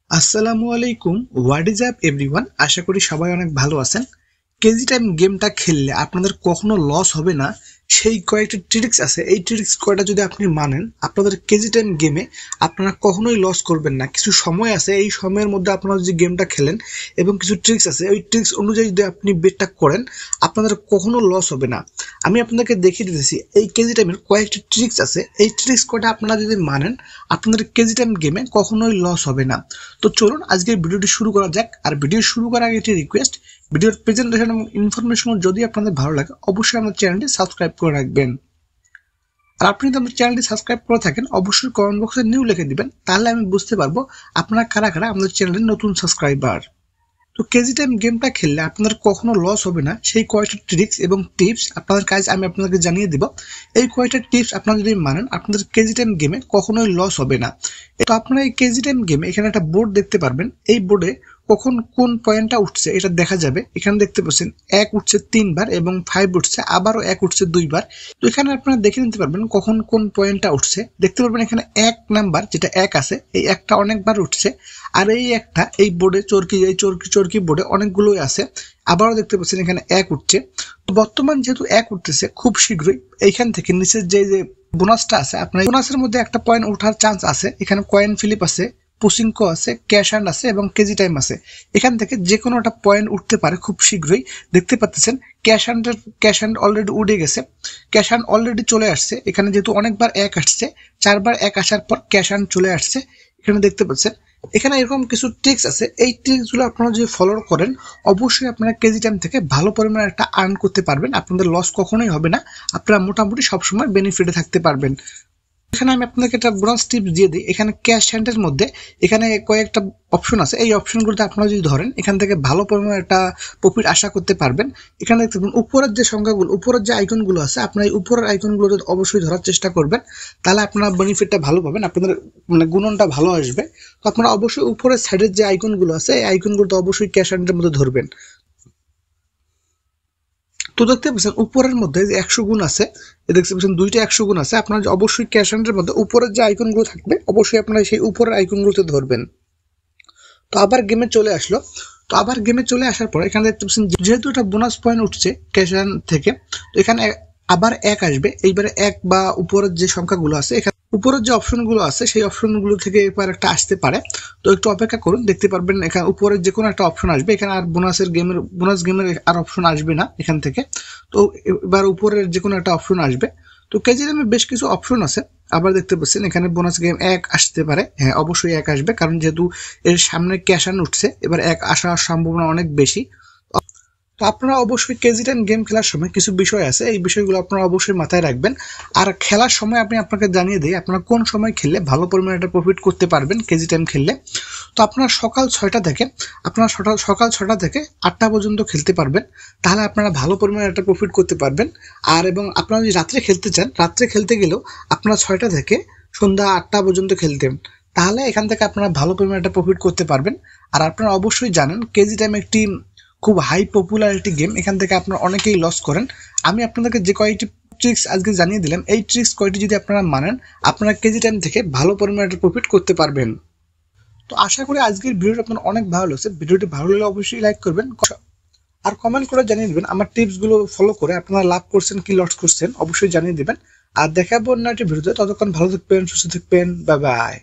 আসসালামু আলাইকুম। What is up everyone, আশা করি সবাই অনেক ভালো আছেন। কেজি টাইম গেমটা খেললে আপনাদের কখনো লস হবে না, সেই কয়েকটা ট্রিক্স আছে। এই ট্রিক্স কয়টা যদি আপনি মানেন, আপনাদের কেজি টাইম গেমে আপনারা কখনোই লস করবেন না। কিছু সময় আছে, এই সময়ের মধ্যে আপনারা যদি গেমটা খেলেন এবং কিছু ট্রিক্স আছে, ওই ট্রিক্স অনুযায়ী যদি আপনি বেটটা করেন, আপনাদের কখনো লস হবে না। আমি আপনাদেরকে দেখিয়ে দিতেছি এই কেজি টাইমের কয়েকটি ট্রিক্স আছে। এই ট্রিক্স কয়টা আপনারা যদি মানেন, আপনাদের কেজি টাইম গেমে কখনোই লস হবে না। তো চলুন আজকের ভিডিওটি শুরু করা যাক। আর ভিডিও শুরু করার আগে একটি রিকোয়েস্ট, ভিডিওর প্রেজেন্টেশন এবং ইনফরমেশন যদি আপনাদের ভালো লাগে অবশ্যই আমাদের চ্যানেলটি সাবস্ক্রাইব করে রাখবেন। আর আপনি যদি আমাদের চ্যানেলটি সাবস্ক্রাইব করে থাকেন অবশ্যই কমেন্ট বক্সে নিউ লিখে দিবেন, তাহলে আমি বুঝতে পারবো আপনারা কারা কারা আমাদের চ্যানেলের নতুন সাবস্ক্রাইবার। তো কেজি টাইম গেমটা খেললে আপনাদের কখনো লস হবে না, সেই কয়েকটা ট্রিক্স এবং টিপস আপনাদের কাছে আমি আপনাদেরকে জানিয়ে দিব। এই কয়েকটা টিপস আপনারা যদি মানেন, আপনাদের কেজি টাইম গেমে কখনোই লস হবে না। তো আপনারা এই কেজি টাইম গেমে এখানে একটা বোর্ড দেখতে পারবেন। এই বোর্ডে কখন কোন পয়েন্টটা উঠছে এটা দেখা যাবে। এখানে দেখতে পাচ্ছেন 1 উঠছে 3 বার এবং 5 উঠছে, আবারও 1 উঠছে 2 বার। তো এখানে আপনারা দেখে নিতে পারবেন কখন কোন পয়েন্টটা উঠছে। দেখতে পারবেন এখানে 1 নাম্বার যেটা 1 আছে, এই একটা অনেকবার উঠছে। আর এই একটা এই বোর্ডে চরকি, এই চরকি বোর্ডে অনেকগুলোই আছে। আবারও দেখতে পাচ্ছেন এখানে 1 উঠছে। তো বর্তমান যেহেতু 1 উঠতেছে, খুব শীঘ্রই এইখান থেকে নিচের যে বোনাসটা আছে, আপনার বোনাসের মধ্যে একটা পয়েন্ট ওঠার চান্স আছে। এখানে কয়েন ফিলিপ আছে, পুসিঙ্কো আছে, ক্যাশ হ্যান্ড আছে এবং কেজি টাইম আছে। এখান থেকে যে কোনো একটা পয়েন্ট উঠতে পারে খুব শীঘ্রই। দেখতে পাচ্ছেন ক্যাশ হ্যান্ড অলরেডি উঠে গেছে, ক্যাশ হ্যান্ড অলরেডি চলে আসছে। এখানে যেহেতু অনেকবার 1 আসছে, 4 বার 1 আসার পর ক্যাশ হ্যান্ড চলে আসছে। এখানে দেখতে পাচ্ছেন এখানে এরকম কিছু ট্রিক্স আছে। এই ট্রিক্সগুলো আপনারা যদি ফলো করেন অবশ্যই আপনারা কেজি টাইম থেকে ভালো পরিমাণে একটা আর্ন করতে পারবেন। আপনাদের লস কখনোই হবে না, আপনারা মোটামুটি সবসময় বেনিফিটে থাকতে পারবেন। এখানে আমি আপনাদেরকে একটা বোনাস টিপস দিয়ে দিই। এখানে ক্যাশ হ্যান্ডের মধ্যে এখানে কয়েকটা অপশন আছে। এই অপশনগুলোতে আপনারা যদি ধরেন, এখান থেকে ভালো পরিমাণে একটা প্রফিট আশা করতে পারবেন। এখানে দেখতে পাবেন উপরের যে সংখ্যাগুলো, উপরের যে আইকনগুলো আছে, আপনারা এই উপরের আইকনগুলো অবশ্যই ধরার চেষ্টা করবেন, তাহলে আপনারা বেনিফিটটা ভালো পাবেন, আপনাদের গুণনটা ভালো আসবে। তো আপনারা অবশ্যই উপরের সাইডের যে আইকনগুলো আছে, এই আইকনগুলো অবশ্যই ক্যাশ হ্যান্ডের মধ্যে ধরবেন। তো দেখতে পাচ্ছেন উপরের মধ্যে যে 100 গুণ আছে, দেখতে পাচ্ছেন দুইটা 100 গুণ আছে। আপনারা অবশ্যই ক্যাশ হ্যান্ডের মধ্যে উপরের যে আইকনগুলো থাকবে অবশ্যই আপনারা সেই উপরের আইকনগুলোতে ধরবেন। তো আবার গেমে চলে আসলো। তো আবার গেমে চলে আসার পর এখানে দেখতে পাচ্ছেন যেহেতু এটা বোনাস পয়েন্ট উঠছে ক্যাশ হ্যান্ড থেকে, তো এখানে আবার 1 আসবে। এইবারে 1 বা উপরের যে সংখ্যাগুলো আছে, এখানে উপরের যে অপশনগুলো আছে সেই অপশনগুলো থেকে এবার একটা আসতে পারে। তো একটু অপেক্ষা করুন, দেখতে পারবেন এখানে উপরের যে কোনো একটা অপশন আসবে। এখানে আর বোনাস গেমের আর অপশন আসবে না এখান থেকে। তো এবার উপরের যে কোনো একটা অপশন আসবে। তো কেজি দামে বেশ কিছু অপশন আছে। আবার দেখতে পাচ্ছেন এখানে বোনাস গেম 1 আসতে পারে। হ্যাঁ, অবশ্যই 1 আসবে, কারণ যেহেতু এর সামনে ক্যাশ আন উঠছে, এবার 1 আসার সম্ভাবনা অনেক বেশি। তো আপনারা অবশ্যই কেজি টাইম গেম খেলার সময় কিছু বিষয় আছে, এই বিষয়গুলো আপনারা অবশ্যই মাথায় রাখবেন। আর খেলার সময় আমি আপনাকে জানিয়ে দিই আপনারা কোন সময় খেললে ভালো পরিমাণে একটা প্রফিট করতে পারবেন কেজি টাইম খেললে। তো আপনারা সকাল 6টা থেকে সকাল 6টা থেকে 8টা পর্যন্ত খেলতে পারবেন, তাহলে আপনারা ভালো পরিমাণে একটা প্রফিট করতে পারবেন। আর এবং আপনারা যদি রাত্রে খেলতে চান, রাত্রে খেলতে গেলেও আপনারা 6টা থেকে সন্ধ্যা 8টা পর্যন্ত খেলতেন, তাহলে এখান থেকে আপনারা ভালো পরিমাণে একটা প্রফিট করতে পারবেন। আর আপনারা অবশ্যই জানেন কেজি টাইম একটি খুব হাই পপুলারিটি গেম, এখান থেকে আপনারা অনেকেই লস করেন। আমি আপনাদেরকে যে কয়েকটি ট্রিক্স আজকে জানিয়ে দিলাম, এই ট্রিক্স কয়টি যদি আপনারা মানেন, আপনারা কেজি টাইম থেকে ভালো পরিমাণে একটা প্রফিট করতে পারবেন। তো আশা করি আজকের ভিডিওটা আপনার অনেক ভালো লাগছে। ভিডিওটি ভালো লাগলে অবশ্যই লাইক করবেন আর কমেন্ট করে জানিয়ে দেবেন আমার টিপস গুলো ফলো করে আপনারা লাভ করছেন কি লস করছেন, অবশ্যই জানিয়ে দেবেন। আর দেখাবো অন্য একটা ভিডিওতে। ততক্ষণ ভালো থাকবেন, সুস্থ থাকবেন, বাই বাই।